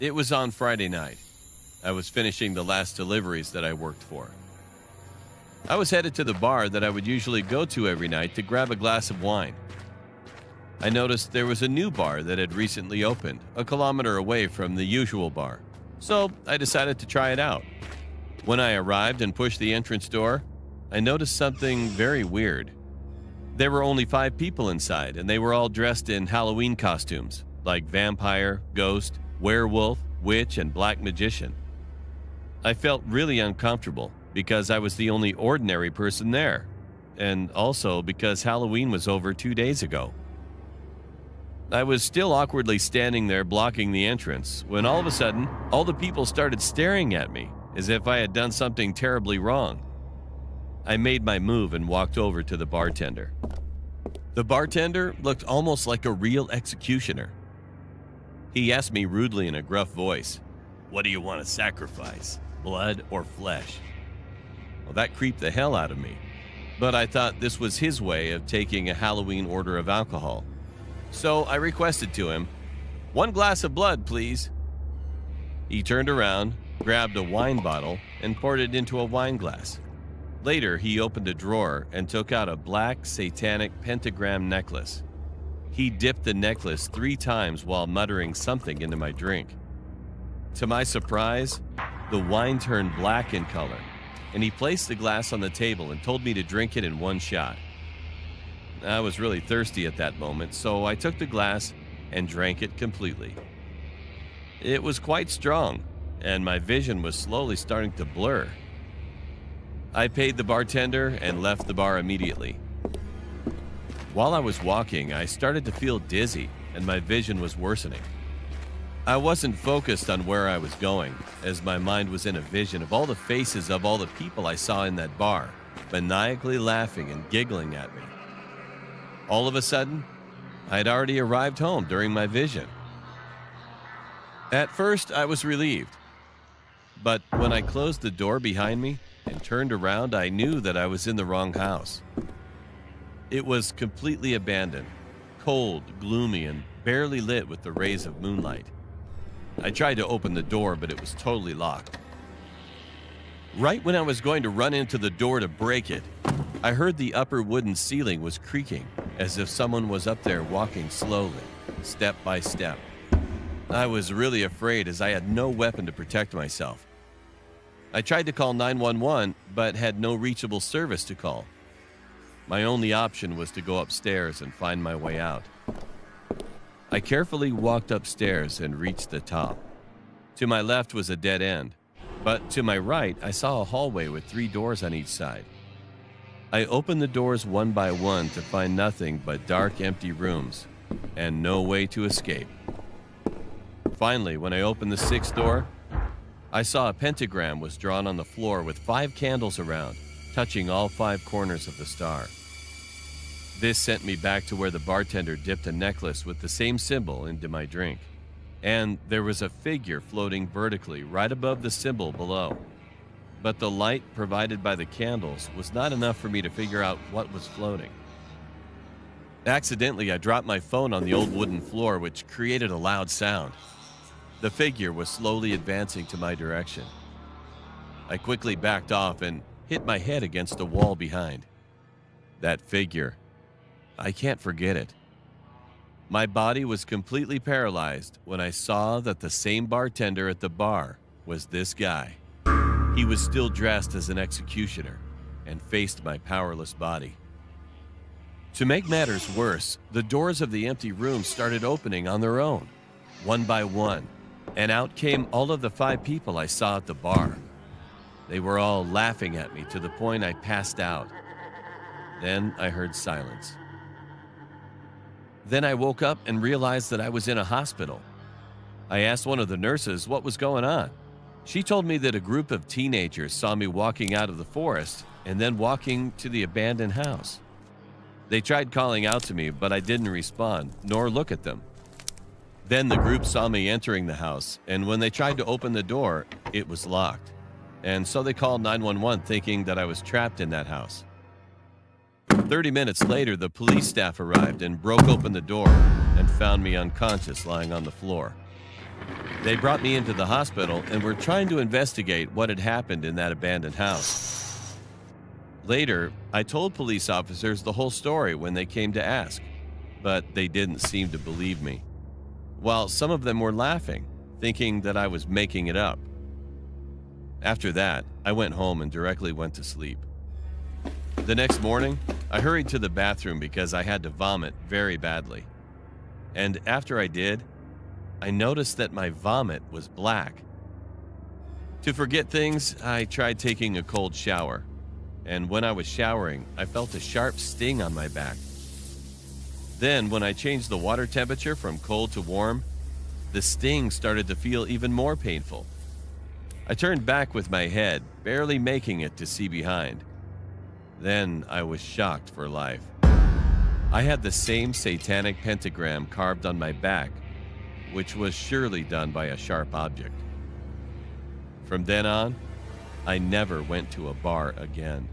It was on Friday night. I was finishing the last deliveries that I worked for. I was headed to the bar that I would usually go to every night to grab a glass of wine. I noticed there was a new bar that had recently opened, a kilometer away from the usual bar, so I decided to try it out. When I arrived and pushed the entrance door, I noticed something very weird. There were only 5 people inside, and they were all dressed in Halloween costumes, like vampire, ghost, werewolf, witch, and black magician. I felt really uncomfortable because I was the only ordinary person there, and also because Halloween was over 2 days ago. I was still awkwardly standing there blocking the entrance when all of a sudden, all the people started staring at me as if I had done something terribly wrong. I made my move and walked over to the bartender. The bartender looked almost like a real executioner. He asked me rudely in a gruff voice, "What do you want to sacrifice, blood or flesh?" Well, that creeped the hell out of me, but I thought this was his way of taking a Halloween order of alcohol. So I requested to him, "1 glass of blood, please." He turned around, grabbed a wine bottle, and poured it into a wine glass. Later, he opened a drawer and took out a black satanic pentagram necklace. He dipped the necklace 3 times while muttering something into my drink. To my surprise, the wine turned black in color, and he placed the glass on the table and told me to drink it in 1 shot. I was really thirsty at that moment, so I took the glass and drank it completely. It was quite strong, and my vision was slowly starting to blur. I paid the bartender and left the bar immediately. While I was walking, I started to feel dizzy, and my vision was worsening. I wasn't focused on where I was going, as my mind was in a vision of all the faces of all the people I saw in that bar, maniacally laughing and giggling at me. All of a sudden, I had already arrived home during my vision. At first, I was relieved, but when I closed the door behind me and turned around, I knew that I was in the wrong house. It was completely abandoned, cold, gloomy, and barely lit with the rays of moonlight. I tried to open the door, but it was totally locked. Right when I was going to run into the door to break it, I heard the upper wooden ceiling was creaking, as if someone was up there walking slowly, step by step. I was really afraid as I had no weapon to protect myself. I tried to call 911, but had no reachable service to call. My only option was to go upstairs and find my way out. I carefully walked upstairs and reached the top. To my left was a dead end, but to my right, I saw a hallway with 3 doors on each side. I opened the doors one by one to find nothing but dark, empty rooms and no way to escape. Finally, when I opened the 6th door, I saw a pentagram was drawn on the floor with 5 candles around, touching all 5 corners of the star. This sent me back to where the bartender dipped a necklace with the same symbol into my drink, and there was a figure floating vertically right above the symbol below. But the light provided by the candles was not enough for me to figure out what was floating. Accidentally, I dropped my phone on the old wooden floor, which created a loud sound. The figure was slowly advancing to my direction. I quickly backed off and hit my head against the wall behind. That figure, I can't forget it. My body was completely paralyzed when I saw that the same bartender at the bar was this guy. He was still dressed as an executioner and faced my powerless body. To make matters worse, the doors of the empty room started opening on their own, one by one, and out came all of the 5 people I saw at the bar. They were all laughing at me to the point I passed out. Then I heard silence. Then I woke up and realized that I was in a hospital. I asked one of the nurses what was going on. She told me that a group of teenagers saw me walking out of the forest and then walking to the abandoned house. They tried calling out to me, but I didn't respond nor look at them. Then the group saw me entering the house, and when they tried to open the door, it was locked. And so they called 911 thinking that I was trapped in that house. 30 minutes later, the police staff arrived and broke open the door and found me unconscious lying on the floor. They brought me into the hospital and were trying to investigate what had happened in that abandoned house. Later, I told police officers the whole story when they came to ask, but they didn't seem to believe me, while some of them were laughing, thinking that I was making it up. After that, I went home and directly went to sleep. The next morning, I hurried to the bathroom because I had to vomit very badly. And after I did, I noticed that my vomit was black. To forget things, I tried taking a cold shower, and when I was showering, I felt a sharp sting on my back. Then, when I changed the water temperature from cold to warm, the sting started to feel even more painful. I turned back with my head, barely making it to see behind. Then I was shocked for life. I had the same satanic pentagram carved on my back, which was surely done by a sharp object. From then on, I never went to a bar again.